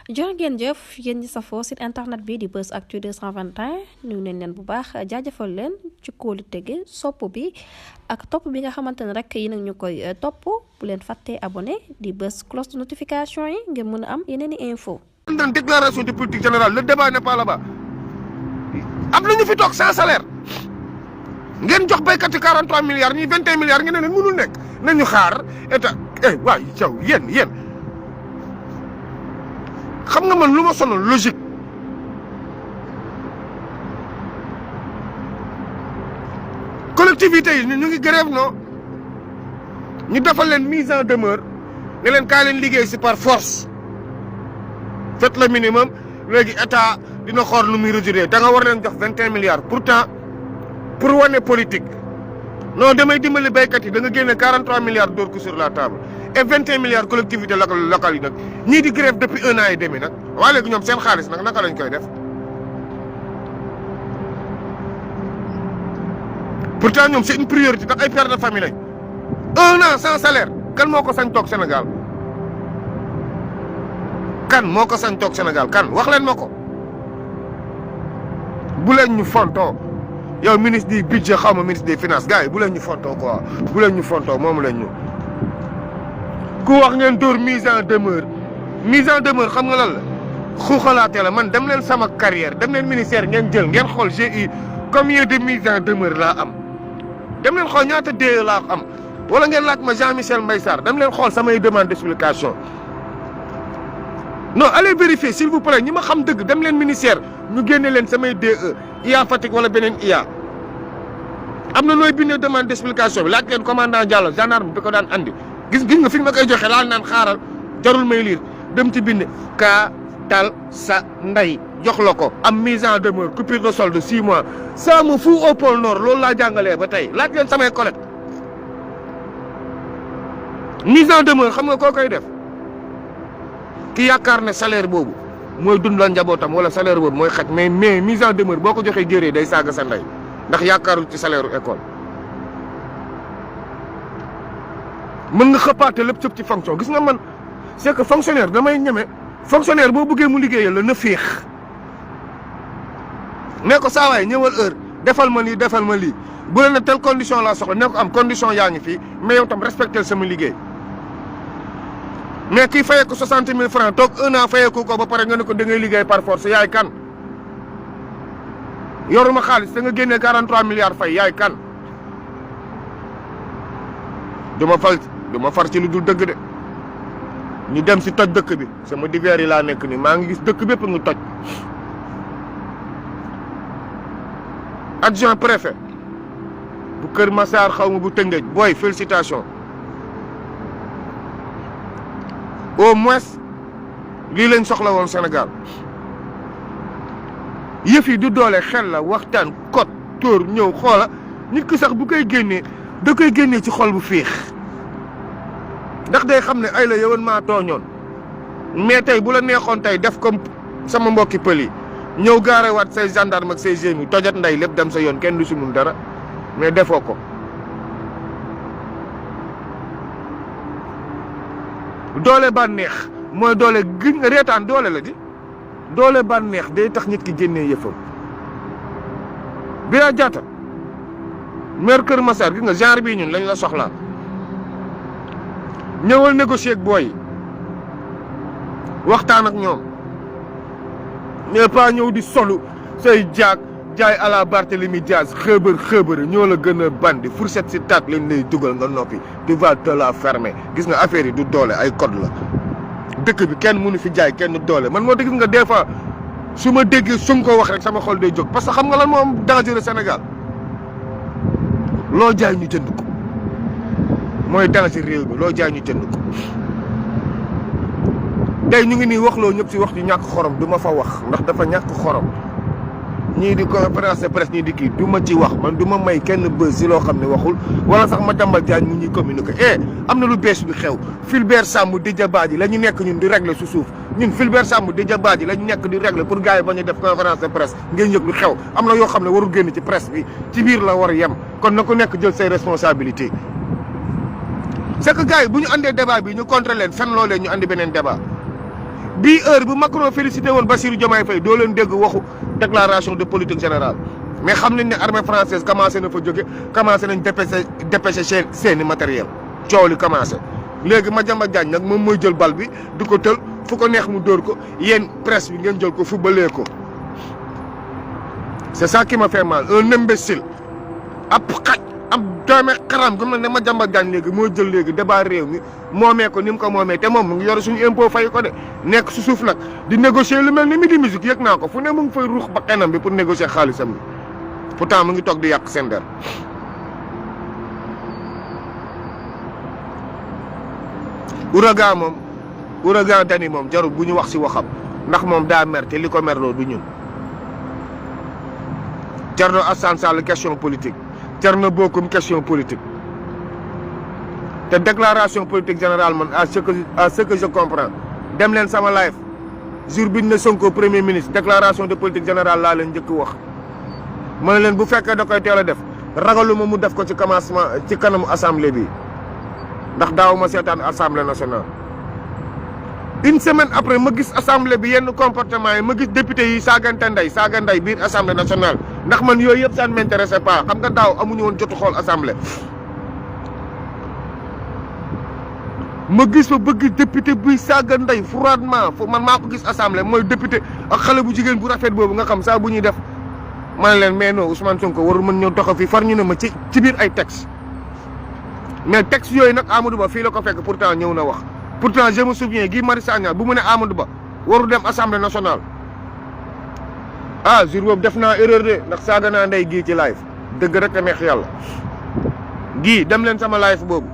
jërë ngeen jëf yéen ñi safoo site internet bi di Buzz Actu 221 nuyu nañ leen bu baax jaajëfal leen ci kóolu tege sopp bi ak topp bi nga xamante ne rek yi nag ñu koy topp bu leen fàttee abonné di bës cloche de notification yi ngeen mën a am yeneen i info. Dans déclaration de politique générale le débat n'est pas là-bas am na ñu fi toog sans salaire ngeen jox béykat yi 43 milliards ñi 21 milliards ngeen ne leen mënul nekk nañu xaar état waay caw yéen xam nga man lu ma sonal logique collectivité yi ñu ngi grève non ñu defal leen mise en demeure ne leen kaa leen liggéey si par force faites le minimum léegi état dina xool nu muy retiré da nga war leen jox 21 milliards pourtant pour wane politique non damay dimbali béykat yi da nga génne 43 milliards door ko sur la table et 21 milliards collectivité locale yi nag ñii di grève depuis 1 an et demi nag waa léegi ñoom seen xaalis nag naka lañ koy def pourtant ñoom c'est une priorité ndax ay père de famille lañ 1 an sans salaire kan moo ko sañ toog Sénégal kan moo ko sañ toog Sénégal kan wax leen ma ko bu leen ñu fontoo yow ministre du budget xaw ma ministre des finances gars yi bu leen ñu fontoo quoi bu leen ñu fontoo moomu leen ñu ku wax ngeen dóor mise en demeure xam nga lan la xuuxalaatee la man dem leen sama carrière dem leen ministère ngeen jël ngeen xool GI combien de mise en demeure laa am dem leen xool ñaata DE laa am wala ngeen laaj ma Jean-Michel Mbaye Sarr dem leen xool samay demande d'explication non allez vérifier s'il vous plaît ñi ma xam dëgg dem leen ministère ñu génne leen samay DE IA Fatick wala beneen IA am na nooy bindee demande d'explication bi laaj leen commandant Diallo gendarme bi ko daan andi gis nga fi nga ma koy joxe laal naan xaaral jarul may lire dem ci bind kaa tal sa ndey jox la ko am mise en demeure coupure de solde 6 mois ça me fout au pôle nord loolu laa jàngalee ba tey laaj leen samay collègues mise en demeure xam nga koo koy def ki yaakaar ne salaire boobu mooy dund la njabootam wala salaire boobu mooy xaj mais mise en demeure boo ko joxee jëree day saaga sa ndey ndax yaakaarul ci salaire u école mën nga xëppaate lépp cëp ci fonction gis nga man c'est que fonctionnaire damay ñeme fonctionnaire boo bëggee mu liggéeyal la na féex ne ko saa waay ñëwal heure defal ma lii bu leen ne telle condition laa soxla ne ko am condition yaa ngi fii mais yow tam respecté sama liggéey mais kii fayee ko 60 000 francs toog 1 an fayee ko ba pare nga ne ko da ngay liggéey par force yaay kan yoruma xaalis da nga génnee 43 milliards fay yaay kan du ma far ci lu dul dëgg de ñu dem si toj dëkk bi sama divers yi laa nekk ni maa ngi gis dëkk bépp nga toj adjoint préfet bu Kër Massar xaw ma bu Tëngéej booy félicitation au moins lii lañ soxla woon Sénégal yëf yi du doole xel la waxtaan kot tóor ñëw xoola nit ki sax bu koy génnee da koy génnee ci xol bu féex ndax day xam ne ay la yowoon maa tooñoon mais tey bu la neexoon tey def comme sama mbokki pël yi ñëw gaarewaat say gendarme ak say gémi tojat nday lépp dem sa yoon kenn du si mun dara mais defoo ko doole bànneex mooy doole gën nga reetaan doole la di doole bànneex day tax nit ki génnee yëfam Bira Diatta maire Kër Massar gis nga genre bii ñun lañ la soxlaa ñëwal négocier ak booy waxtaan ak ñoom mais pas ñëw di solu say jaag jaay à la Barthélémy Diaz xëbër ñoo la gën a bandi fourchette si taat lañ lay dugal nga noppi tu vas te la fermer gis nga affaire yi du doole ay code la dëkk bi kenn mënu fi jaay kenn doole man moo tax gis nga des fois su ma déggee suñ ko wax rek sama xol day jóg parce que xam nga lan moom danger Sénégal loo jaay ñu jënd ko mooy danger réew mi loo jaay ñu jënd ko tey ñu ngi nii waxloo ñëpp si wax ju ñàkk xorom du ma fa wax ndax dafa ñàkk xorom ñii di conférence de presse ñii di kii du ma ci wax man du ma may kenn bës si loo xam ne waxul wala sax ma jàmbal jaañ mu ñuy communiquer am na lu bees bi xew Fulbert Sambou Didier Badji la ñu nekk ñun di régler su suuf ñun Fulbert Sambou Didier Badji la ñu nekk di régler pour gars yi ba ñu def conférence de presse ngeen yëg lu xew am na yoo xam ne warul génn ci presse bi ci biir la war a yem kon na ku nekk jël say responsabilités c'est que gars yi bu ñu andee débat bi ñu contrôler leen fen loolee ñu andi beneen débat bii heure bu Macron félicité woon Bassirou Diomaye Faye doo leen dégg waxu déclaration de politique générale mais xam nañ ne armée française commencé na fa jóge commencé nañ dépêché seeni matériel coow li commencé léegi Madiambal Diagne nag moom mooy jël bal bi di ko tël fu ko neex mu dóor ko yéen presse bi ngeen jël ko fubalee ko c'est ça qui m'a fait mal un imbécile ab xaj ab doome xaram gu mel ne Madiambal Diagne léegi moo jël léegi débat réew mi moomee ko ni mu ko moomee te moom mu ngi yore suñu impôt fay ko de nekk su suuf nag di négocier lu mel ni Midi Musique yëg naa ko fu ne mu ngi fay ruux ba xenam bi pour négocier xaalisam bi pourtant mu ngi toog di yàq seen der ouragan Dany moom jarul bu ñu wax si waxam ndax moom daa mer te li ko merloo du ñun Thierno Alassane Sall question politique Thierno Bocoum question politique te déclaration politique générale man à ce que je comprends dem leen sama live jour bi ñu ne Sonko premier ministre déclaration de politique générale laa leen njëkk wax ma ne leen bu fekkee da koy teel a def ragaluma mu def ko ci commencement ci kanamu assemblée bi ndax daaw ma seetaan assemblée nationale. une semaine après ma gis assemblée bi yenn comportement yi ma gis député yi saaga ndey biir assemblée nationale ndax man yooyu yëpp ça ne m'intéressait pas xam nga daaw amuñu woon jotu xool assemblée. ma gis fa bëgg député buy saaga ndey froidement fu man maa ko gis assemblée mooy député ak xale bu jigéen bu rafet boobu nga xam saa bu ñuy def ma ne leen mais non Ousmane Sonko warul mën ñëw taxaw fii far ñu ne ma ci biir ay texte mais texte yooyu nag Amadou Ba fii la ko fekk pourtant ñëw na wax pourtant je me souviens Guy Marius Sagna bu mu ne Amadou Ba warul dem assemblée nationale ah jour boobu def naa erreur de ndax saaga naa ndey gii ci live dëgg rek a neex yàlla gii dem leen sama live boobu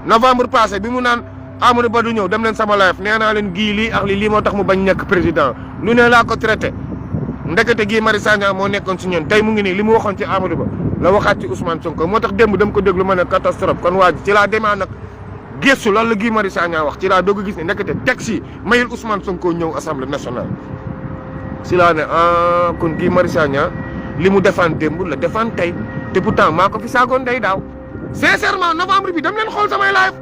novembre passé bi mu naan Amadou Ba du ñëw dem leen sama live nee naa leen gii lii ak lii moo tax mu bañ nekk président lu ne laa ko traité ndekete Guy Marius Sagna moo nekkoon si ñun tey mu ngi nii li mu waxoon ci Amadou Ba la waxaat ci Ousmane Sonko moo tax démb dem ko déglu ma ne catastrophe kon waa ji ci laa demaa nag gëstu lan la Guy Marius Sagna wax ci laa doog a gis ne ndekete texte yi mayul Ousmane Sonko ñëw assemblée nationale si laa ne kon Guy Marius Sagna li mu defaan démb la defaan tey te pourtant maa ko fi saagoon day daaw sincèrement novembre bi dem leen xool samay live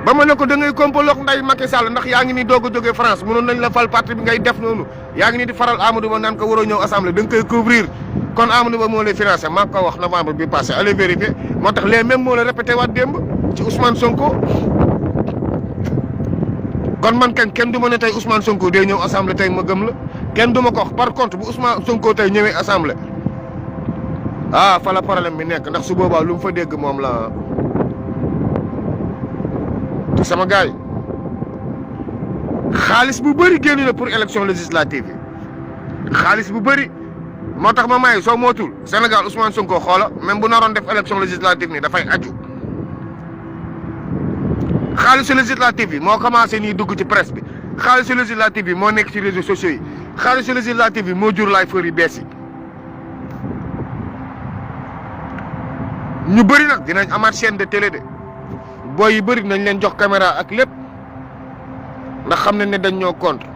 ba ma ne ko da ngay kompaloog nday Macky Sall ndax yaa ngi ni doog a jógee France mënoon nañ la fal parti bi ngay def noonu yaa ngi ni di faral Amadou Ba naan ko waroo ñëw assemblée da nga koy couvrir kon Amadou Ba moo lay financé maa ko wax novembre bi passé allez vérifier moo tax les mêmes moo la répété waat démb ci Ousmane Sonko kon man kenn du ma ne tey Ousmane Sonko day ñëw assemblée tey ma gëm la kenn du ma ko wax par contre bu Ousmane Sonko tey ñëwee assemblée ah fa la problème bi nekk ndax su boobaa lu mu fa dégg moom la te sama gars yi xaalis bu bëri génn na pour élection législative yi xaalis bu bëri moo tax ma may soo mootul Sénégal Ousmane Sonko xoola même bu naroon def élection législative nii dafay aju xaalisu législative yi moo commencé nii dugg ci presse bi xaalisu législative yi moo nekk ci réseaux sociaux yi xaalisu législative yi moo jur laay fër yu bees yi ñu bëri nag dinañ amaat chaîne de télé de booy yu bëri nañ leen jox caméra ak lépp ndax xam nañ ne dañ ñoo contre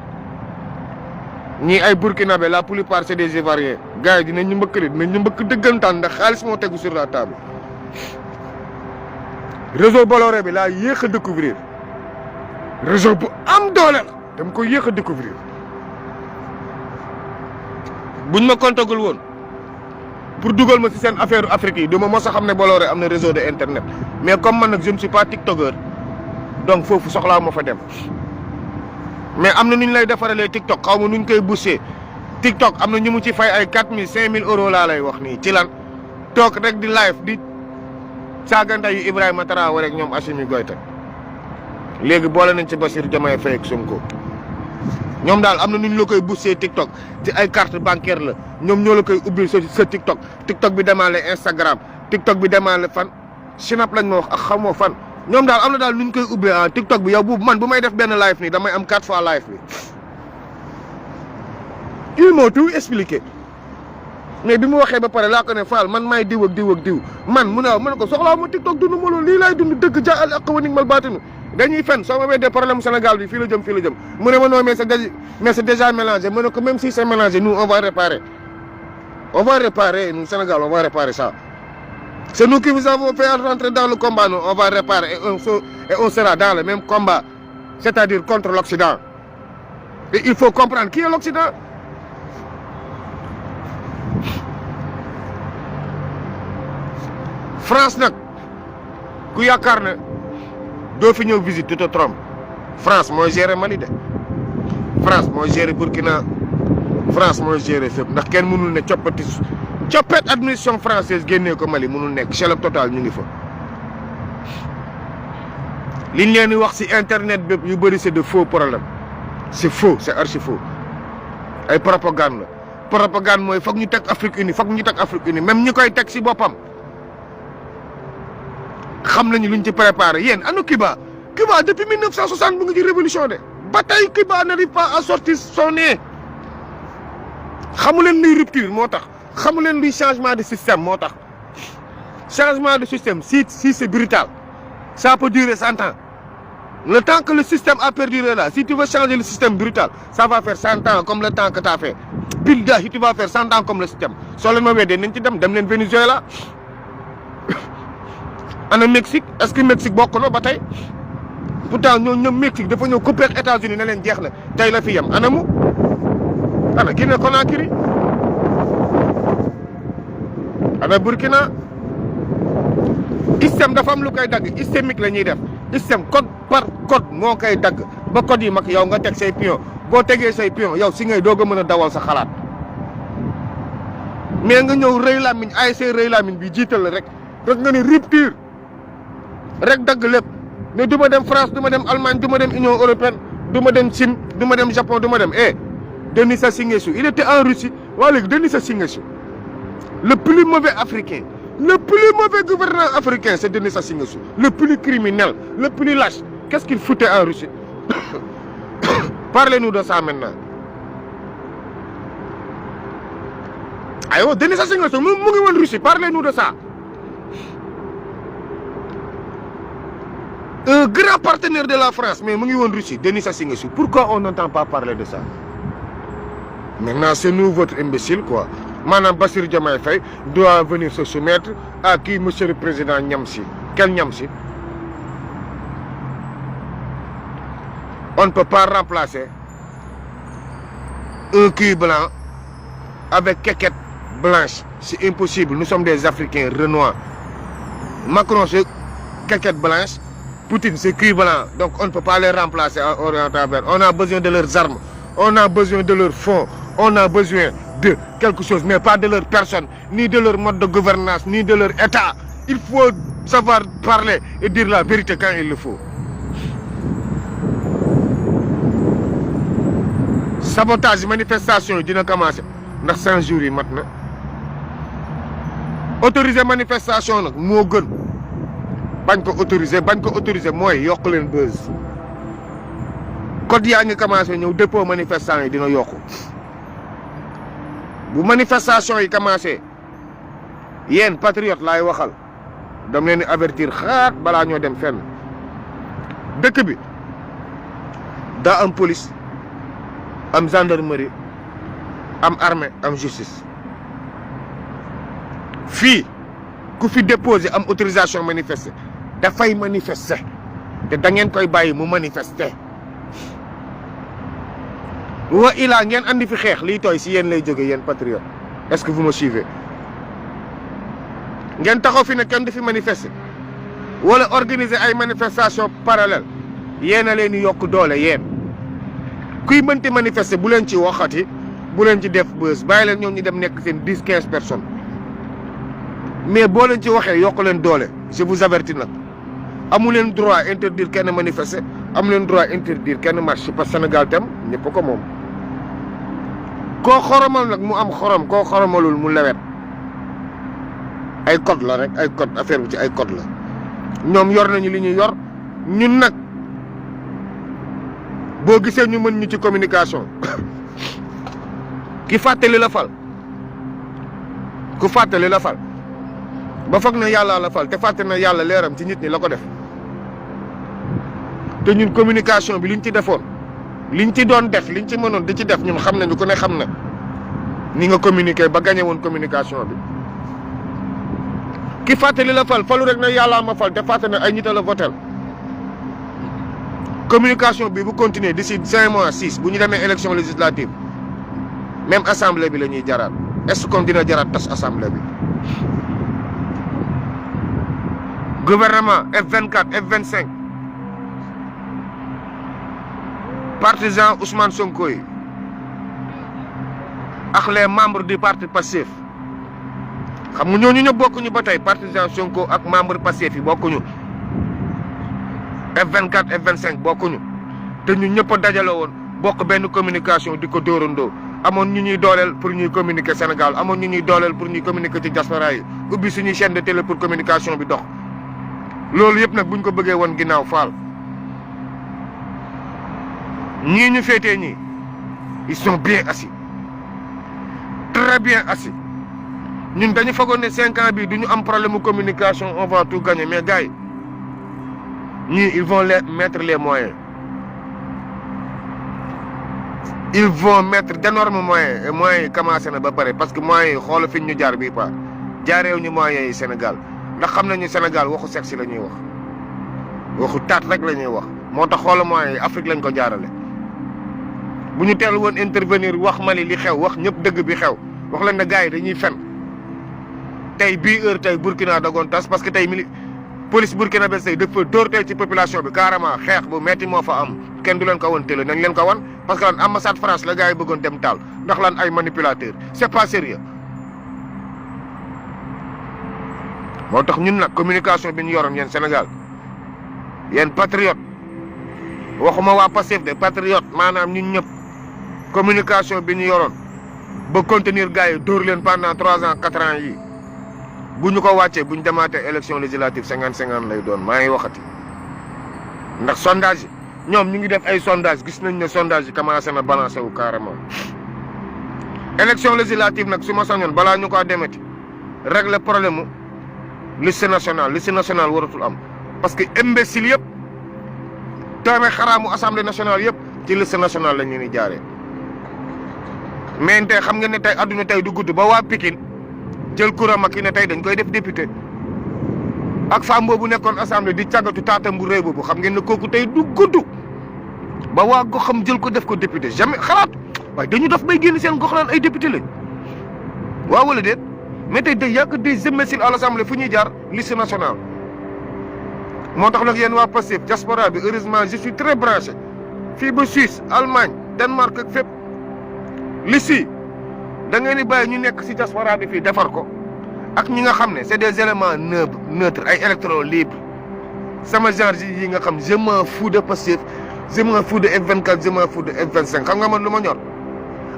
ñii ay burkinabé la plupart c'est des ivoiriens gars yi dinañ ñu mbëkk dinañ ñu mbëkk dëggantaan ndax xaalis moo tegu sur la table réseau Bolloré bi laa yéex a découvrir réseau bu am doole la dama ko yéex a découvrir buñ ma contagul woon pour dugal ma ci seen affaire Afrique yi du ma mos a xam ne Bolloré am na réseau de internet mais comme man nag je ne suis pas tiktoker donc foofu soxlaa ma fa dem mais am na nu ñu lay defaralee TikTok xaw ma nu ñu koy bousee TikTok am na ñu mu ci fay ay 4000 5000 euros laa lay wax nii ci lan toog rek di live di saaganta yu Ibrahima Traoré rek ñoom Assimi Goïta léegi boole nañ ci Bassirou Diomaye Faye ak Sonko ñoom daal am na nu ñu la koy bousee TikTok ci ay carte bancaire la ñoom ñoo la koy ubbil sa TikTok TikTok bi demaale Instagram TikTok bi demaale fan Snap lañ ma wax ak xamoo fan ñoom daal am na daal nu ñu koy ubbee ah TikTok bi yow bu man bu may def benn live nii damay am 4 fois live bi ils m'ont tout expliqué mais bi mu waxee ba pare laa ko ne Fall man maay diw ak diw ak diw man mu ne ko soxlaa ma TikTok dund ma loolu lii laay dund dëgg ja al ak wa nig mal baatinu dañuy fen soo ma weddee problème Sénégal bi fii la jëm mu ne ma non mais c'est déjà mélangé mu ne ko même si c'est mélangé nous on va réparer nous Sénégal on va réparer ça c'est nous qui vous avons fait rentrer dans le combat nous on va réparer et on sera dans le même combat c'est-à-dire contre l'Occident. Et il faut comprendre qui est l'Occident. France nag ku yaakaar ne doo fi ñëw visite tu te trompes. France mooy gérer Mali de France mooy gérer Burkina France mooy gérer fépp ndax kenn mënul ne coppet administration française génnee ko Mali mënul nekk chef total ñu ngi fa. liñ leen di wax ci internet bépp yu bëri c'est de faux problème c'est faux c'est archi faux ay propagande la propagande mooy foog ñu teg Afrique unie foog ñu teg Afrique unie même ñi koy teg ci boppam xam nañu luñ ci préparé yéen anu Cuba depuis 1960 mu ngi ci révolution de ba tey Cuba n'arrive pas à sortir son nez xamu leen luy rupture moo tax xamu leen luy changement de système moo tax changement de système si c'est brutal ça peut durer 100 ans. Le temps que le système a perduré là, si tu veux changer le système brutal, ça va faire 100 ans comme le temps que tu as fait. Pile si tu vas faire 100 ans comme le système. Si vous avez dit, dem len Venezuela. En Mexique, est-ce que le Mexique est bon? Pourtant, le Mexique, il faut couper les États-Unis. Il y a la fille. Anamou? Ana Guinée Conakry? Ana Burkina? Système dafa am lu koy dagg systémique la ñuy def système code par code moo koy dagg ba code yi mag yow nga teg say pion boo tegee say pion yow si ngay doog a mën a dawal sa xalaat mais nga ñëw rëy lamiñ ay say rëy lamiñ bi jiital la rek nga ne rupture rek dagg lépp mais du ma dem France du ma dem Allemagne du ma dem Union européenne du ma dem Chine du ma dem Japon du ma dem Denis Sassou Nguesso il était en Russie waaw léegi Denis Sassou Nguesso le plus mauvais africain. Le plus mauvais gouvernant africain, c'est Denis Sassou Nguesso. Le plus criminel, le plus lâche. Qu'est-ce qu'il foutait en Russie? Parlez-nous de ça maintenant. Ayo, Denis Sassou Nguesso, mu ngi woon Russie. Parlez-nous de ça. Un grand partenaire de la France, mais mu ngi woon Russie, Denis Sassou Nguesso. Pourquoi on n'entend pas parler de ça? Maintenant, c'est nous votre imbécile, quoi. Madame Bassirou Diomaye Faye doit venir se soumettre à qui, monsieur le président Niamsi. Quel Niamsi? On ne peut pas remplacer un cul blanc avec quéquette blanche. C'est impossible. Nous sommes des Africains renois. Macron, c'est quéquette blanche. Poutine, c'est cul blanc. Donc, on ne peut pas les remplacer en travers. On a besoin de leurs armes. On a besoin de leurs fonds. On a besoin de quelque chose, mais pas de leur personne, ni de leur mode de gouvernance, ni de leur état. Il faut savoir parler et dire la vérité quand il le faut. Sabotage, manifestation, il a commencé. Dans 100 jours maintenant. Autoriser manifestation, moo gën. Bañ ko autoriser mooy yokk leen buzz. Code yaa ngi commencé ñëw dépôt manifestant yi dina yokku. Bu manifestation yi commencé yéen patriote laay waxal dam leen di avertir xaat balaa ñoo dem fenn dëkk bi daa am police am gendarmerie am armée am justice fii ku fi déposé am autorisation manifester dafay manifester te da ngeen koy bàyyi mu manifester wa ilaa ngeen andi fi xeex liy tooy si yéen lay jóge yéen patriote est-ce que vous me suivez ngeen taxaw fi ne kenn du fi manifester wala organiser ay manifestation parallèle yéen a leen di yokk doole yéen kuy mënti manifester bu leen ci waxati bu leen ci def bës bàyyi leen ñoom ñu dem nekk seen 10-15 personnes mais boo leen ci waxee yokk leen doole je vous avertis nag amu leen droit interdire kenn manifester amu leen droit interdire kenn marche parce que Sénégal tam ñëpp ko moom koo xoromal nag mu am xorom koo xoromalul mu lewet ay code la rek ay code affaire bi ci ay code la ñoom yor nañu li ñuy yor ñun nag boo gisee ñu mën ñu ci communication ki fàttali la fal ku fàttali la fal ba foog na yàlla la fal te fàtte na yàlla leeram ci nit ñi la ko def te ñun communication bi liñ ci defoon liñ ci doon def liñ ci mënoon di ci def ñun xam nañu ku ne xam na ni nga communiquer ba gagné woon communication bi ki fàttali la fal falu rek na yàllaa ma fal te fàtte na ay nit a la votel communication bi bu continuer d'ici 5 mois 6 bu ñu demee élection législative même assemblée bi la ñuy jaraat est-ce que dina jaraat tas assemblée bi. Gouvernement F24 F25 partisans Ousmane Sonko yi ak les membres du parti Pastef xam nga ñooñu ñëpp bokkuñu ba tey partisans Sonko ak membre Pastef yi bokkuñu F24 F25 bokkuñu te ñu ñëpp a dajale woon bokk benn communication di ko dóorandoo amoon ñu ñuy dooleel pour ñuy communiquer Sénégal amoon ñu ñuy dooleel pour ñuy communiquer ci diaspora yi ubbi suñuy chaîne de télé pour communication bi dox loolu yëpp nag buñ ko bëggee woon ginnaaw faal ñii ñu féetee ñii ils sont bien assis très bien assis ñun dañu fagoon ne 5 ans bii du ñu am problème de communication on va tout gagner mais gars yi ñii ils vont mettre les moyens ils vont mettre d'énormes moyens et moyens yi commencé na ba pare parce que moyens yi xoolal fi ñu jaar bii pas jaareew ñu moyens yi Sénégal ndax xam nañu Sénégal waxu sexe la ñuy wax waxu taat rek la ñuy wax moo tax xoolal moyens yi Afrique lañ ko jaarale. bu ñu teel woon intervenir wax Mali li xew wax ñëpp dëgg bi xew wax leen ne gars yi dañuy fen tey bii heure tey Burkina dagoon tas parce que tey police Burkina be tey dafa dóor tey ci population bi carrément xeex bu metti moo fa am kenn du leen ko wan télé nañ leen ko wan parce que lan ambassade France la gars yi bëggoon dem taal ndax lan ay manipulateurs c'est pas sérieux moo tax ñun nag communication bi ñu yoroon yéen Sénégal yéen patriote waxuma waa Pastef de patriote maanaam ñun ñëpp communication bi ñu yoroon ba contenir gars yi dóor leen pendant 3 ans 4 ans yi bu ñu ko wàccee bu ñu demaatee élection législative 50-50 lay doon maa ngi waxati ndax sondage yi ñoom ñu ngi def ay sondage gis nañ ne sondage yi commencé na balancer wu carrément. élection législative nag su ma sañoon balaa ñu ko demeti régler problème mu liste nationale waratul am parce que imbécile yëpp doome xaraamu assemblée nationale yëpp ci liste nationale la ñu ni jaaree mais tey xam nga ne tey adduna tey du gudd ba waa Pikine jël kuréel ma ki ne tey dañ koy def député ak femme boobu nekkoon assemblée di càggatu taatam bu rëy boobu xam ngeen ne kooku tey du gudd ba waa goxam jël ko def ko député jamais xalaat waaye dañu def bay génn seen gox naan ay député lañ waaw wala déet mais tey day yàgg des imbéciles à l'assemblée fu ñuy jaar liste nationale. moo tax nag yéen waa Pastef diaspora bi heureusement je suis très branché fii ba Suisse Allemagne Danemark ak fépp liste yi da ngeen di bàyyi ñu nekk si diaspora bi fii defar ko ak ñi nga xam ne c'est des éléments neutres ay électrons libres sama genre yi nga xam je m'en fous de Pastef je m'en fous de F24 je m'en fous de F25 xam nga man lu ma ñor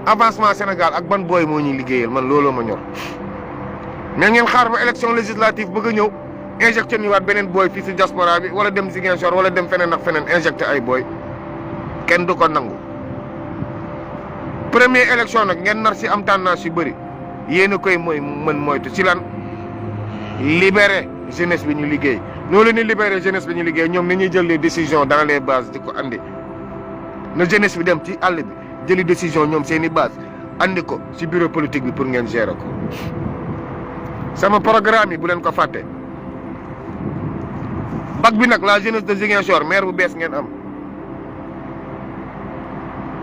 avancement Sénégal ak ban booy moo ñuy liggéeyal man looloo ma ñor mais ngeen xaar ba élection législative bëgg a ñëw injecté ñu waat beneen booy fii si diaspora bi wala dem Ziguinchor wala dem feneen ak feneen injecté ay booy kenn du ko nangu. première élection nag ngeen nar si am tendance yu bëri yéen a koy mën moytu si lan libérer jeunesse bi ñu liggéey noo leen di libérer jeunesse bi ñu liggéey ñoom ni ñuy jël les décisions dans les bases di ko andi na jeunesse bi dem ci àll bi jëli décision ñoom seen i base andi ko si bureau politique bi pour ngeen gérer ko sama programme yi bu leen ko fàtte. bac bi nag la jeunesse de Ziguinchor maire bu bees ngeen am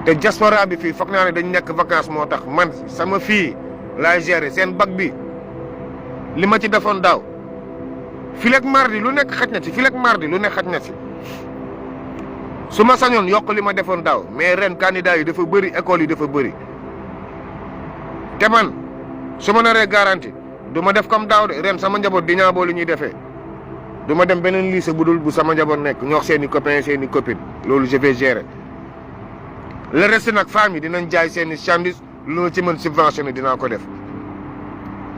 te diaspora bi fii foog naa ne dañ nekk vacances moo tax man sama fii laay gérer seen bac bi li ma ci defoon daaw fileeg mardi lu nekk xaj na ci fileeg mardi lu nekk xaj na ci su ma sañoon yokk li ma defoon daaw mais ren candidat yi dafa bëri école yi dafa bëri te man su ma naree garanti du ma def comme daaw de ren sama njaboot di ñaaboo li ñuy defee. du ma dem beneen lycée bu dul bu sama njaboot nekk ñoo seen i copains seen i copines loolu je vais gérer le reste nag famille dinañ jaay seen i chandise lu ma ci mën subventionné dinaa ko def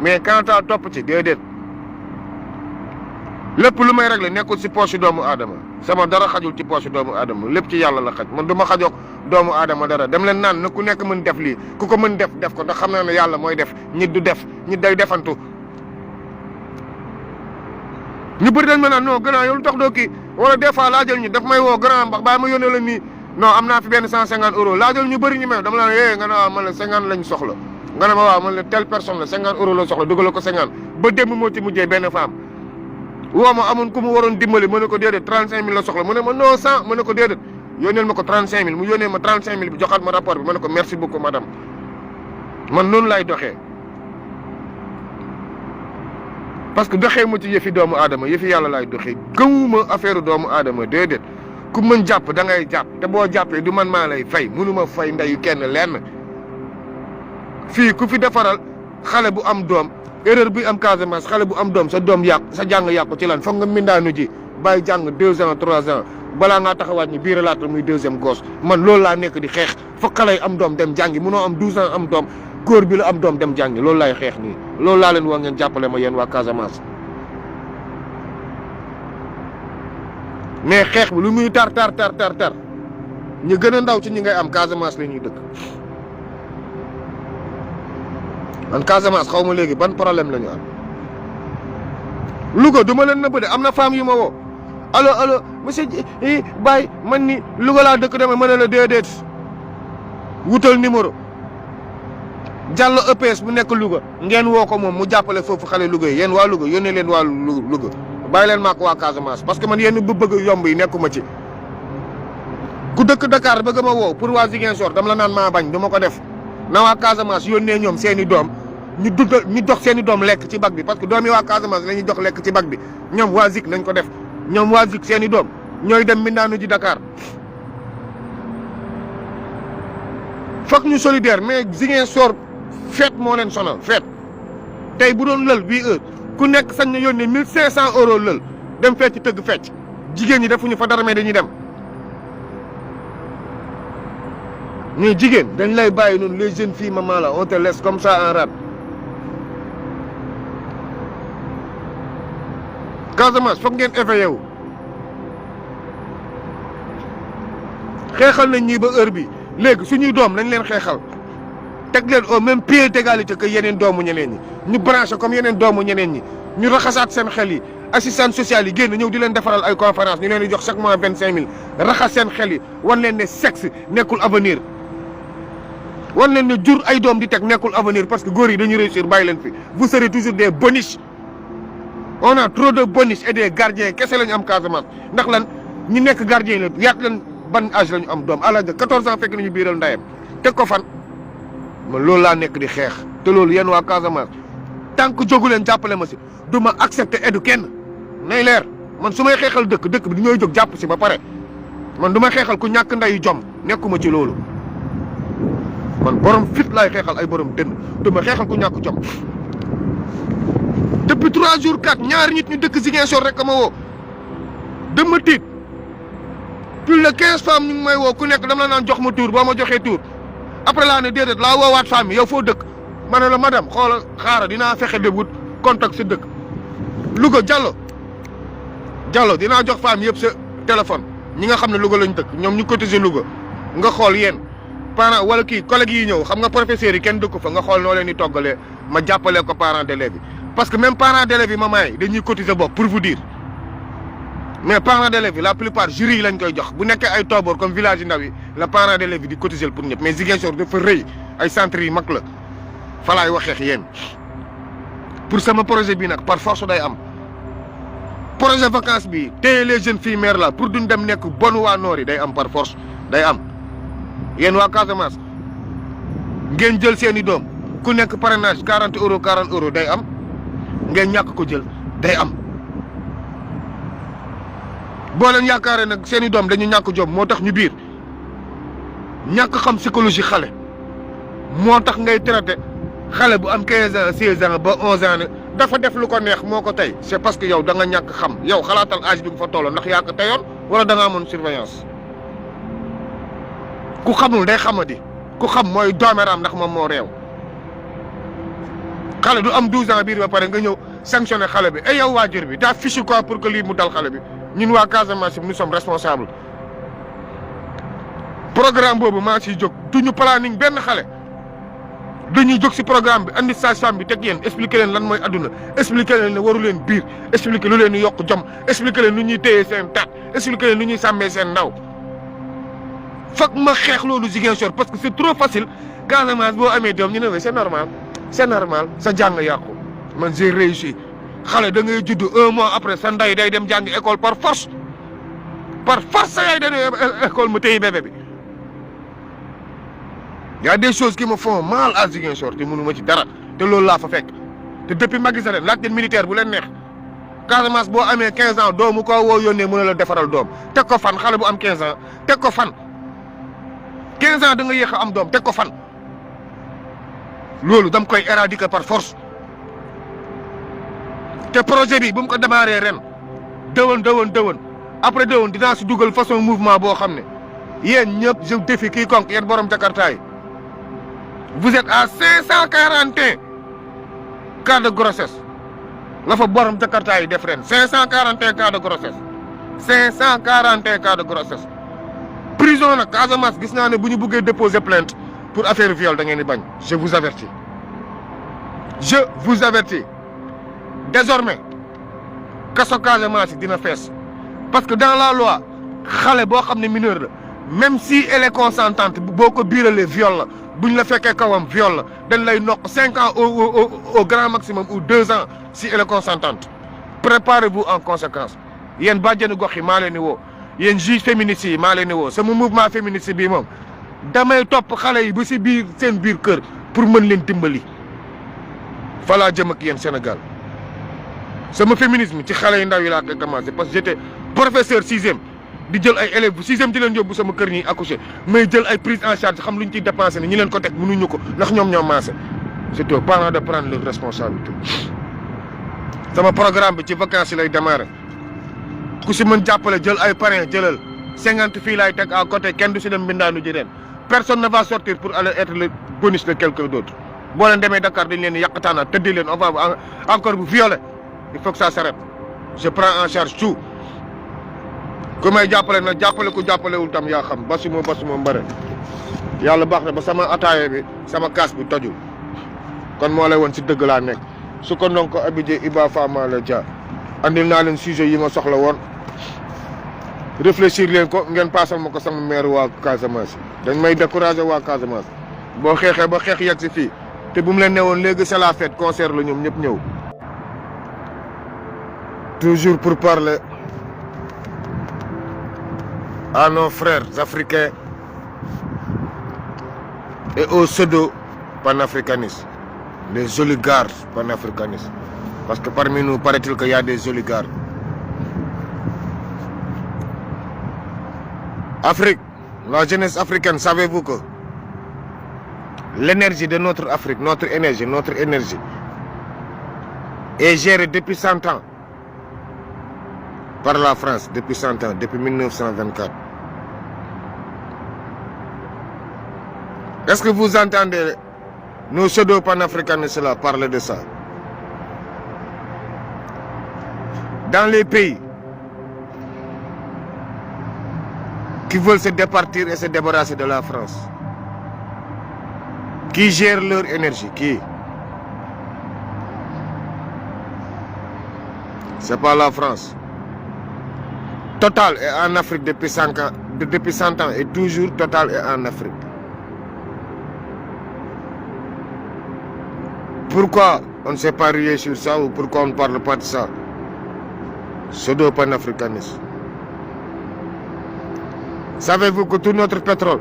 mais quant à topp ci déedéet lépp lu may régler nekkul si poche doomu aadama sama dara xajul ci poche doomu aadama lépp ci yàlla la xaj man du ma xajoog doomu aadama dara dem leen naan na ku nekk mën def lii ku ko mën def ko ndax xam naa ne yàlla mooy def nit du def nit day defantu. ñu bëri dañ ma naan non grand yow lu tax doo kii wala des fois laajal ñu daf may woo grand mbax bàyyi ma yónnee la nii non am naa fi benn 150 euros laajal ñu bëri ñu may dama la ne nga ne waaw man la 50 lañ soxla nga ne ma waaw man la telle personne la 50 euros la soxla dugal ko 50 ba démb moo ci mujjee benn femme woo ma amoon ku mu waroon dimbali ma ne ko déedéet 35000 la soxla mu ne ma non 100 ma ne ko déedéet yónneel ma ko 35000 mu yónnee ma 35000 bi joxaat ma rapport bi ma ne ko merci beaucoup madame man noonu laay doxee parce que doxee ma ci yëfi doomu aadama yëfi yàlla laay doxee gëmuma affaire doomu aadama déedéet ku mën jàpp da ngay jàpp te boo jàppee du man maa lay fay mënuma fay ndeyu kenn lenn fii ku fi defaral xale bu am doom erreur bi am Casamance xale bu am doom sa doom yàqu sa jàng yàqu ci lan foog nga mindaanu ji bàyyi jàng 2 ans 3 ans balaa ngaa taxawaat ñi biir laata muy deuxième gosse man loolu laa nekk di xeex foog xale yi am doom dem jàngi munoo am 12 ans am doom góor bi la am doom dem jàngi loolu laay xeex nii loolu laa leen wax ngeen jàppale ma yéen waa Casamance. mais xeex bi lu muy tar ñu gën a ndaw ci ñi ngay am Casamance la ñuy dëkk man Casamance xaw ma léegi ban problème la ñu am. Louga du ma leen nëbb de am na femme yu ma woo allo monsieur Baye man ni Louga laa dëkk dama mën a la déedéet wutal numéro Diallo EPS bu nekk Louga ngeen woo ko moom mu jàppale foofu xale Louga yi yéen waa Louga yónnee leen waa Louga bàyyi leen maa ko waa Casamance parce que man yéen bu bëgg yomb yi nekkuma ci ku dëkk Dakar bëgg ma woo pour waa Ziguinchor dama la naan maa bañ du ma ko def na waa Casamance yónnee ñoom seen i doom ñu dox seen i doom lekk ci bag bi parce que doom yi waa Casamance la ñuy jox lekk ci bag bi ñoom waa Zik nañ ko def ñoom waa Zik seen i doom ñooy dem mbindaanu ji Dakar foog ñu solidaire mais Ziguinchor feet moo leen sonal feet tey bu doon lël 8 heures ku nekk sañ na yónnee 1500 euros lël dem fecc tëgg fecc jigéen ñi defuñu fa dara mais dañuy dem mais jigéen dañ lay bàyyi noonu les jeunes filles maman là on te laisse comme ça en rade Casamance foog ngeen éveillé wu xeexal nañ ñii ba heure bi léegi suñuy doom nañ leen xeexal teg leen au même pied d'égalité que yeneen doomu ñeneen ñi ñu branché comme yeneen doomu ñeneen ñi ñu raxasaat seen xel yi assistance sociale yi génn ñëw di leen defaral ay conférence ñu leen di jox chaque mois 25000 raxas seen xel yi wan leen ne sexe nekkul avenir wan leen ne jur ay doom di teg nekkul avenir parce que góor yi dañuy réussir bàyyi leen fi vous serez toujours des boniches on a trop de boniches et des gardiens kese la ñu am Casamance ndax lan ñi nekk gardien la yaat leen ban âge la ñu am doom à l'âge de 14 ans fekk nañu biiral ndayam teg ko fan man loolu laa nekk di xeex te loolu yéen waa Casamance tant que jógu leen jàppale ma si du ma accepté edu kenn nay leer man su may xeexal dëkk bi di ñooy jóg jàpp si ba pare man du may xeexal ku ñàkk ndeyu jom nekkuma ci loolu man borom fit laay xeexal ay borom dënn du ma xeexal ku ñàkk jom depuis 3 jours 4 ñaari nit ñu dëkk Ziguinchor rek ma woo dama tiit plus de 15 femmes ñu ngi may woo ku nekk dama la naan jox ma tour boo ma joxee tour après laa ne déedéet laa woowaat femme yow foo dëkk ma ne la madame xoolal xaaral dinaa fexe de wut contact sa dëkk Louga Diallo dinaa jox femme yëpp sa téléphone ñi nga xam ne Louga lañ dëkk ñoom ñu cotiser Louga nga xool yéen parents wala kii collègues yi ñëw xam nga professeurs yi kenn dëkk fa nga xool noo leen di toggalee ma jàppalee ko parents d'élèves yi parce que même parents d'élèves yi maman yi dañuy cotiser bopp pour vous dire mais parents d'élèves yi la plupart jury yi lañ koy jox bu nekkee ay tooboor comme village yi ndaw yi la parents d'élèves yi di cotiser pour ñëpp mais Ziguinchor dafa rëy ay centres yi mag la fa laay waxeex yéen pour sama projet bi nag par force day am projet vacances bi téye les jeunes filles mères là pour duñ dem nekk bon waa noor yi day am par force day am yéen waa Casamance ngeen jël seeni doom ku nekk parrainage 40 euros day am ngeen ñàkk ko jël day am boo leen yaakaaree nag seeni doom dañu ñàkk jom moo tax ñu biir ñàkk xam psychologie xale moo tax ngay traité xale bu am 15 ans 16 ans ba 11 ans ne dafa def lu ko neex moo ko tey c'est parce que yow da nga ñàkk xam yow xalaatal âge bi nga fa tolloo ndax yaa ko teyoon wala da nga amoon surveillance ku xamul day xamadi ku xam mooy dooméram ndax moom moo réew xale du am 12 ans biir ba pare nga ñëw sanctionné xale bi et yow waajur bi daa fichu quoi pour que lii mu dal xale bi ñun waa Casamance nous sommes responsables programme boobu maa siy jóg duñu planning benn xale dañuy jóg si programme bi andi sage-femme bi teg yéen expliquer leen lan mooy adduna expliquer leen ne waru leen biir expliquer lu leen di yokk jom expliquer leen nu ñuy téyee seen taat expliquer leen nu ñuy sàmmee seen ndaw foog ma xeex loolu Ziguinchor parce que c'est trop facile Casamance boo amee doom ñu ne c'est normal sa jàng yàqu man j'ai réussi xale da ngay judd 1 mois après sa ndey day dem jàngi école par force par force yaay dañu école mu téye bébé bi. Y a des choses qui me font mal à Ziguinchor te mënu ma ci dara te loolu laa fa fekk te depuis Macky Sall laaj leen militaire bu leen neex Casamance boo amee 15 ans doomu ko woo yónnee mën a la defaral doom teg ko fan xale bu am 15 ans teg ko fan 15 ans da nga yéex a am doom teg ko fan loolu dam koy éradiquer par force te projet bi bu mu ko démarré ren dëwën après dëwën dinaa si dugal façon mouvement boo xam ne yéen ñëpp je défie quiconque yéen borom Jakarta yi vous êtes à 541 cas de grossesse la fa borom Jakarta yi def ren 541 cas de grossesse 541 cas de grossesse prison nag Casamance gis naa ne bu ñu buggee déposer plainte pour affaire viol da ngeen di bañ je vous avertis désormais kaso Casamance dina fees parce que dans la loi xale boo xam ne mineur la même si elle est consentante boo ko biiralee viol la buñ la fekkee kawam viol la dañ lay noq 5 ans au grand maximum ou 2 ans si elle est consentante préparez-vous en conséquence yéen bàjjenu gox yi maa leen di woo yéen juge féministe yi maa leen di woo sama mouvement féministe bii moom damay topp xale yi ba si biir seen biir kër pour mën leen dimbali fa laa jëm ak yéen Sénégal sama féminisme ci xale yu ndaw yi laa koy commencé parce que j'étais professeur 6e di jël ay élèves bu 6e di leen yóbbu sama kër ñi accouché may jël ay prise en charge xam lu ñu ciy dépensé ne ñi leen ko teg mënuñu ko ndax ñoom ñoo maase c'est aux parents de prendre leur responsabilité sama programme bi ci vacances yi lay démarrer ku si mën jàppale jël ay parrain jëlal 50 filles laay teg à côté kenn du si dem mbindaanu ji ren personne ne va sortir pour aller être le bonus de quelqu'un d'autre boo leen demee Dakar dañ leen di yàqataana tëddee leen on va encore bu violer il faut que ça s'arrête je prends en charge tout ku may jàppale nag jàppale ku jàppalewul tam yaa xam basuma mbare yàlla baax na ba sama ataaya bi sama kaas bi tojul kon moo lay woon si dëgg laa nekk su ko non ko abidé Iba Fama la Dia andil naa leen sujet yi ma soxla woon réfléchir leen ko ngeen paasal ma ko sama maire waa Casamance dañ may décourager waa Casamance boo xeexee ba xeex yegg si fii te bu mu leen ne woon léegi c'est la fête concert la ñoom ñëpp ñëw toujours pour parler à nos frères africains et aux pseudo-panafricanistes, les oligarques panafricanistes. Parce que parmi nous, paraît-il qu'il y a des oligarques. Afrique, la jeunesse africaine, savez-vous que l'énergie de notre Afrique, notre énergie, est gérée depuis 100 ans par la France, depuis 100 ans, depuis 1924. Est-ce que vous entendez nos pseudo-panafricanistes là parler de ça? Dans les pays qui veulent se départir et se débarrasser de la France, qui gèrent leur énergie, qui? C'est pas la France. Total est en Afrique depuis 100 ans et toujours Total est en Afrique. Pourquoi on ne s'est pas rué sur ça ou pourquoi on ne parle pas de ça? Pseudo-panafricanisme. Savez-vous que tout notre pétrole,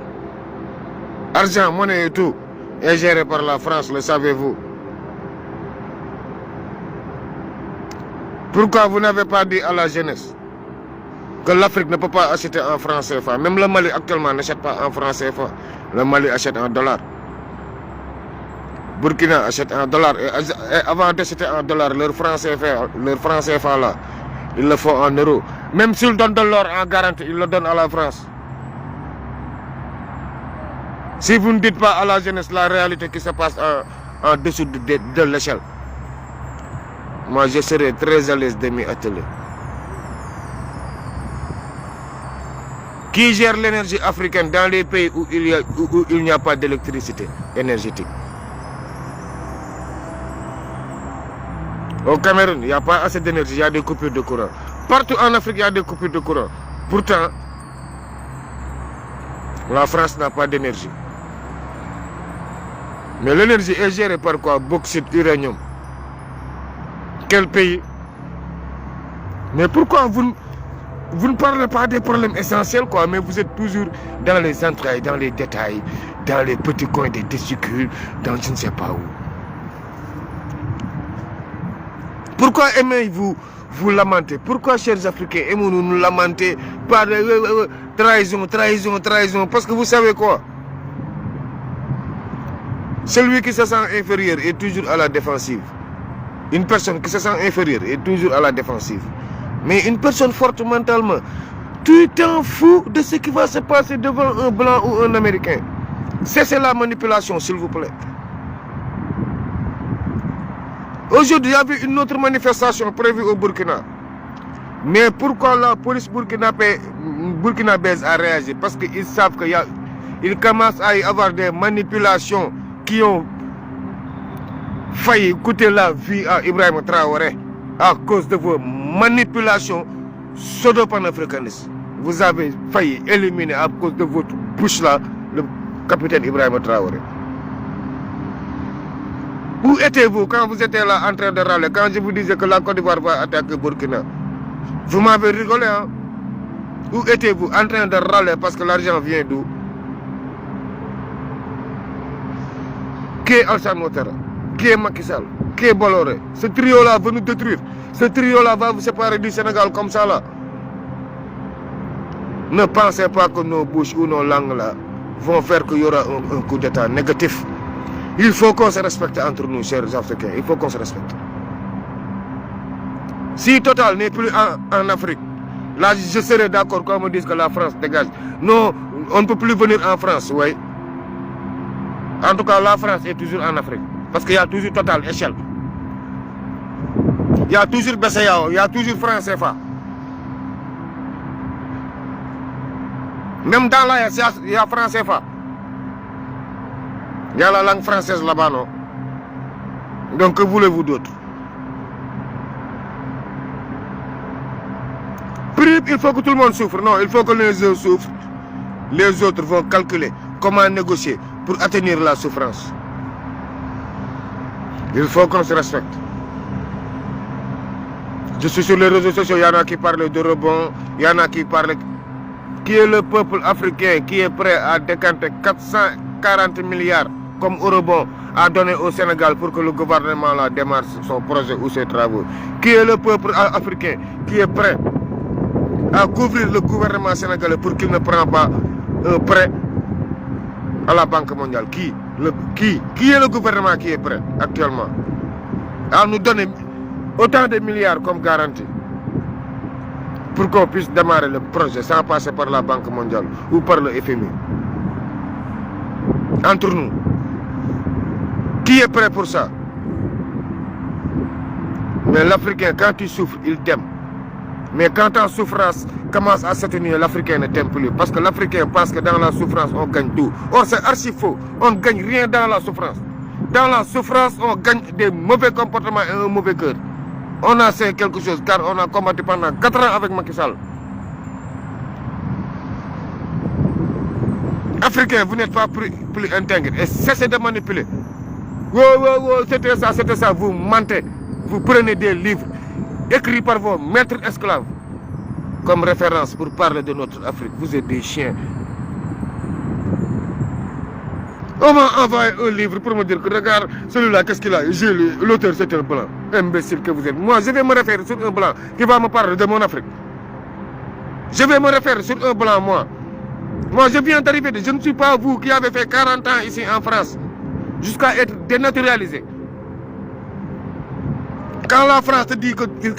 argent, monnaie et tout, est géré par la France, le savez-vous? Pourquoi vous n'avez pas dit à la jeunesse que l'Afrique ne peut pas acheter en francs CFA? Même le Mali actuellement n'achète pas en francs CFA. Le Mali achète en dollars. Burkina achète en dollars. Et avant d'acheter en dollars, leur franc CFA là, ils le font en euros. Même s'ils donnent de l'or en garantie, ils le donnent à la France. Si vous ne dites pas à la jeunesse la réalité qui se passe en dessous de l'échelle, moi je serai très à l'aise de m'y atteler. Qui gère l'énergie africaine dans les pays où il n'y a pas d'électricité énergétique? Au Cameroun, il n'y a pas assez d'énergie, il y a des coupures de courant. Partout en Afrique, il y a des coupures de courant. Pourtant, la France n'a pas d'énergie. Mais l'énergie est gérée par quoi? Bauxite, uranium. Quel pays? Mais pourquoi vous vous ne parlez pas des problèmes essentiels, quoi, mais vous êtes toujours dans les entrailles, dans les détails, dans les petits coins des testicules, dans je ne sais pas où. Pourquoi aimez-vous vous lamenter? Pourquoi, chers Africains, aimons-nous nous lamenter par trahison, trahison, trahison? Parce que vous savez quoi? Celui qui se sent inférieur est toujours à la défensive. Une personne qui se sent inférieure est toujours à la défensive. Mais une personne forte mentalement, tu t'en fous de ce qui va se passer devant un blanc ou un américain. Cessez la manipulation, s'il vous plaît. Aujourd'hui, il y avait une autre manifestation prévue au Burkina. Mais pourquoi la police burkinabèse a réagi? Parce qu'ils savent qu'il commence à y avoir des manipulations qui ont failli coûter la vie à Ibrahim Traoré à cause de vos manipulations pseudo-panafricanistes. Vous avez failli éliminer à cause de votre bouche là le capitaine Ibrahim Traoré. Où étiez-vous quand vous étiez là en train de râler, quand je vous disais que la Côte d'Ivoire va attaquer Burkina? Vous m'avez rigolé, hein? Où étiez-vous en train de râler parce que l'argent vient d'où? Qui est Alassane Ouattara? Qui est Macky Sall? Qui est Bolloré? Ce trio-là va nous détruire. Ce trio-là va vous séparer du Sénégal comme ça, là. Ne pensez pas que nos bouches ou nos langues, là, vont faire qu'il y aura un coup d'état négatif. Il faut qu'on se respecte entre nous, chers Africains. Il faut qu'on se respecte. Si Total n'est plus en Afrique, là, je serais d'accord quand on me dit que la France dégage. Non, on ne peut plus venir en France, oui. En tout cas, la France est toujours en Afrique. Parce qu'il y a toujours Total échelle. Il y a toujours BCEAO, il y a toujours France CFA. Même dans la il y a France CFA. Il y a la langue française là-bas, non? Donc, que voulez-vous d'autre? Il faut que tout le monde souffre. Non, il faut que les uns souffrent. Les autres vont calculer comment négocier pour atténuer la souffrance. Il faut qu'on se respecte. Je suis sur les réseaux sociaux, il y en a qui parlent de rebond, il y en a qui parlent... Qui est le peuple africain qui est prêt à décanter 440 milliards comme rebond à donner au Sénégal pour que le gouvernement là démarre son projet ou ses travaux? Qui est le peuple africain qui est prêt à couvrir le gouvernement sénégalais pour qu'il ne prenne pas un prêt à la Banque mondiale? Qui est le gouvernement qui est prêt actuellement à nous donner autant de milliards comme garantie pour qu'on puisse démarrer le projet sans passer par la Banque mondiale ou par le FMI? Entre nous, qui est prêt pour ça? Mais l'Africain, quand il souffre, il t'aime. Mais quand ta souffrance commence à s'atténuer, l'Africain ne t'aime plus. Parce que l'Africain pense que dans la souffrance, on gagne tout. Or, c'est archi faux. On ne gagne rien dans la souffrance. Dans la souffrance, on gagne des mauvais comportements et un mauvais cœur. On a fait quelque chose car on a combattu pendant 4 ans avec Macky Sall. Africains, vous n'êtes pas plus intègres et cessez de manipuler. C'était ça, vous mentez. Vous prenez des livres écrits par vos maîtres esclaves comme référence pour parler de notre Afrique. Vous êtes des chiens. On m'a envoyé un livre pour me dire que regarde, celui-là, qu'est-ce qu'il a? J'ai lu, l'auteur c'est un blanc. Imbécile que vous êtes. Moi, je vais me référer sur un blanc qui va me parler de mon Afrique. Je vais me référer sur un blanc, moi. Moi, je viens d'arriver. Je ne suis pas vous qui avez fait 40 ans ici en France, jusqu'à être dénaturalisé. Quand la France te dit que tu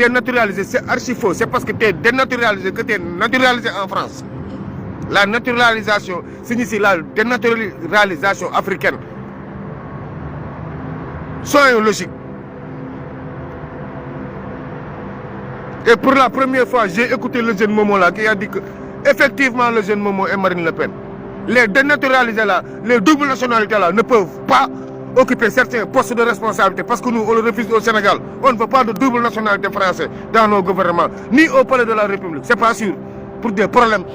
es naturalisé, c'est archi faux. C'est parce que tu es dénaturalisé que tu es naturalisé en France. La naturalisation signifie la dénaturalisation africaine. Soyons logiques. Et pour la première fois, j'ai écouté le jeune Momo là qui a dit que effectivement le jeune Momo est Marine Le Pen. Les dénaturalisés là, les doubles nationalités là ne peuvent pas occuper certains postes de responsabilité parce que nous on le refuse au Sénégal. On ne veut pas de double nationalité française dans nos gouvernements, ni au palais de la République. C'est pas sûr. Pour des problèmes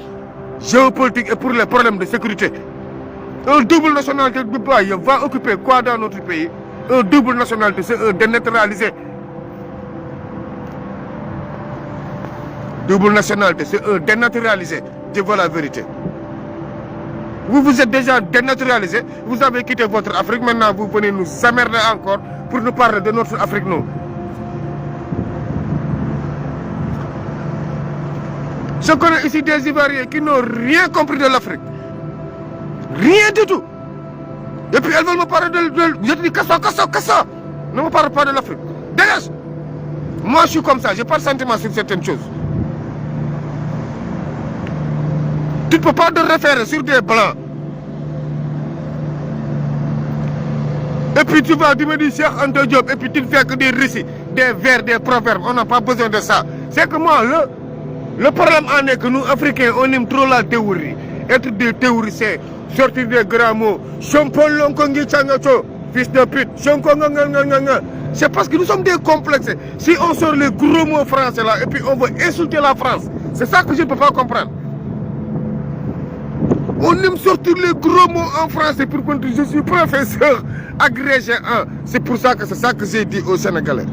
géopolitiques et pour les problèmes de sécurité. Un double nationalité va occuper quoi dans notre pays? Un double nationalité, c'est un dénaturalisé. double nationalité, c'est un dénaturalisé. Je vois la vérité. Vous vous êtes déjà dénaturalisé, vous avez quitté votre Afrique, maintenant vous venez nous emmerder encore pour nous parler de notre Afrique, nous. Je connais ici des Ivoiriens qui n'ont rien compris de l'Afrique. Rien du tout. Et puis elles veulent me parler de je te dis, Kassa. Ne me parle pas de l'Afrique. Dégage. Moi je suis comme ça, je n'ai pas de sentiment sur certaines choses. Tu ne peux pas te référer sur des blancs. Et puis tu vas, tu me dis Cheikh Anta Diop, et puis tu ne fais que des récits, des vers, des proverbes. On n'a pas besoin de ça. C'est que moi, le problème en est que nous, Africains, on aime trop la théorie. Être des théoriciens, sortir des grands mots. Fils de pute. C'est parce que nous sommes des complexes. Si on sort les gros mots français là, et puis on veut insulter la France, c'est ça que je ne peux pas comprendre. On aime sortir les gros mots en français pour qu'on dise je suis professeur agrégé 1. C'est pour ça que c'est ça que j'ai dit aux Sénégalais.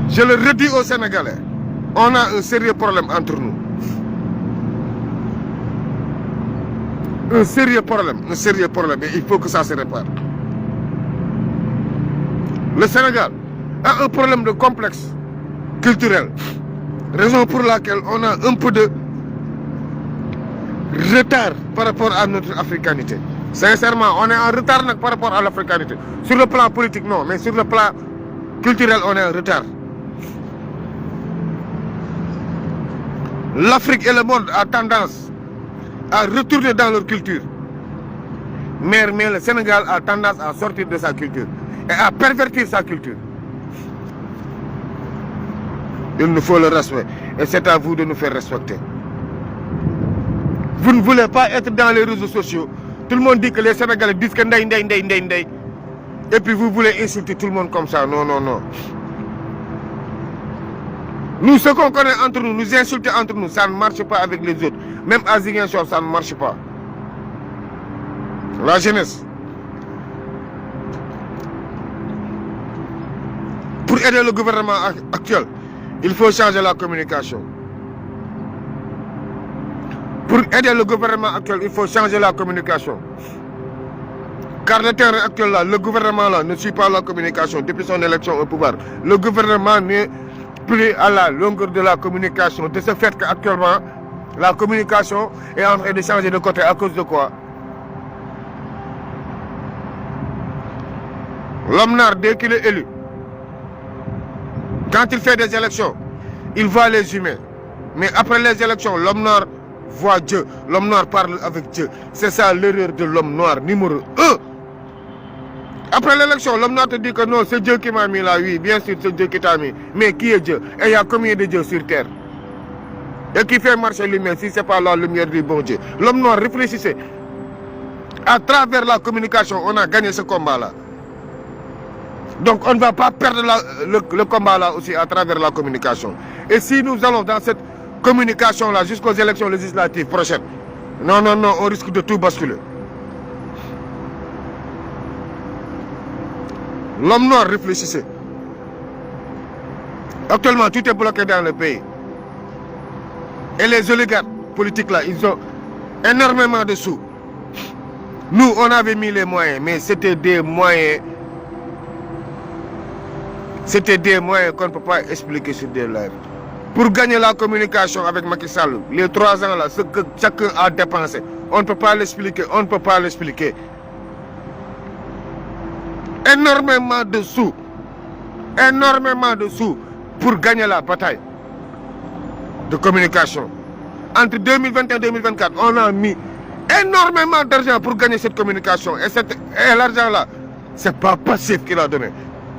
Je le redis aux Sénégalais. On a un sérieux problème entre nous. Un sérieux problème. Et il faut que ça se répare. Le Sénégal a un problème de complexe culturel. Raison pour laquelle on a un peu de retard par rapport à notre africanité. Sincèrement, on est en retard par rapport à l'africanité. Sur le plan politique, non, mais sur le plan culturel, on est en retard. L'Afrique et le monde ont tendance à retourner dans leur culture. Mais le Sénégal a tendance à sortir de sa culture et à pervertir sa culture. Il nous faut le respect et c'est à vous de nous faire respecter. Vous ne voulez pas être dans les réseaux sociaux. Tout le monde dit que les Sénégalais disent que ndey. Et puis vous voulez insulter tout le monde comme ça. Non. Nous, ce qu'on connaît entre nous insulter entre nous, ça ne marche pas avec les autres. Même à Ziguinchor, ça ne marche pas. La jeunesse. Pour aider le gouvernement actuel, il faut changer la communication. Pour aider le gouvernement actuel, il faut changer la communication. Car le terrain actuel là, le gouvernement là ne suit pas la communication depuis son élection au pouvoir. Le gouvernement n'est plus à la longueur de la communication. De ce fait qu'actuellement, la communication est en train de changer de côté. À cause de quoi? L'homme noir, dès qu'il est élu, quand il fait des élections, il voit les humains. Mais après les élections, l'homme noir voit Dieu. L'homme noir parle avec Dieu. C'est ça l'erreur de l'homme noir numéro 1. Après l'élection, l'homme noir te dit que non, c'est Dieu qui m'a mis là. Oui, bien sûr, c'est Dieu qui t'a mis. Mais qui est Dieu? Et il y a combien de dieux sur terre? Et qui fait marcher lumière si ce n'est pas la lumière du bon Dieu? L'homme noir, réfléchissez. À travers la communication, on a gagné ce combat-là. Donc on ne va pas perdre le combat-là aussi à travers la communication. Et si nous allons dans cette communication-là jusqu'aux élections législatives prochaines, non, on risque de tout basculer. L'homme noir, réfléchissez. Actuellement, tout est bloqué dans le pays. Et les oligarques politiques là, ils ont énormément de sous. Nous, on avait mis les moyens, mais c'était des moyens. C'était des moyens qu'on ne peut pas expliquer sur des lives. Pour gagner la communication avec Macky Sall, les 3 ans là, ce que chacun a dépensé, on ne peut pas l'expliquer, Énormément de sous pour gagner la bataille de communication. Entre 2021 et 2024, on a mis énormément d'argent pour gagner cette communication. Et l'argent là, c'est pas passif qu'il a donné,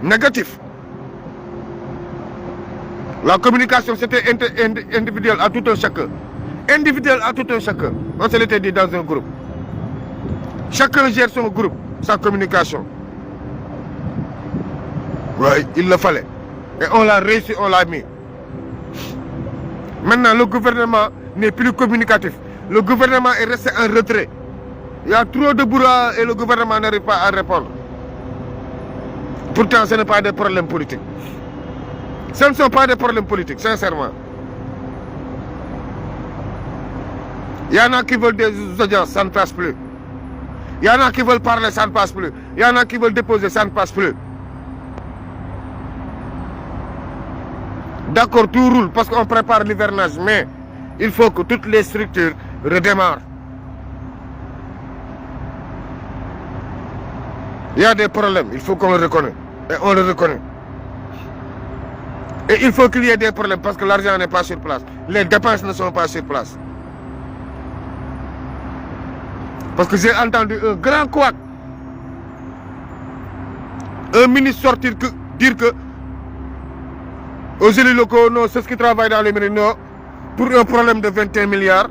négatif. La communication, c'était individuel à tout un chacun. Individuel à tout un chacun. On se l'était dit dans un groupe. Chacun gère son groupe, sa communication. Oui, il le fallait. Et on l'a réussi, on l'a mis. Maintenant, le gouvernement n'est plus communicatif. Le gouvernement est resté en retrait. Il y a trop de brouhaha et le gouvernement n'arrive pas à répondre. Pourtant, ce n'est pas des problèmes politiques. Ce ne sont pas des problèmes politiques, sincèrement. Il y en a qui veulent des audiences, ça ne passe plus. Il y en a qui veulent parler, ça ne passe plus. Il y en a qui veulent déposer, ça ne passe plus. D'accord, tout roule parce qu'on prépare l'hivernage, mais il faut que toutes les structures redémarrent. Il y a des problèmes, il faut qu'on le reconnaisse. Et on le reconnaît. Et il faut qu'il y ait des problèmes parce que l'argent n'est pas sur place. Les dépenses ne sont pas sur place. Parce que j'ai entendu un grand couac. Un ministre sortir dire que aux élus locaux, non, c'est ce qui travaille dans les mairies, non, pour un problème de 21 milliards,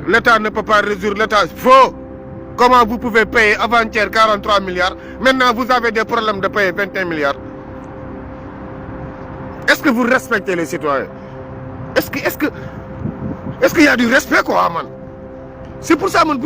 l'État ne peut pas résoudre, l'État faux. Comment vous pouvez payer avant-hier 43 milliards, maintenant vous avez des problèmes de payer 21 milliards. Est-ce que vous respectez les citoyens? Est-ce qu'il y a du respect, quoi, man? C'est pour ça, man.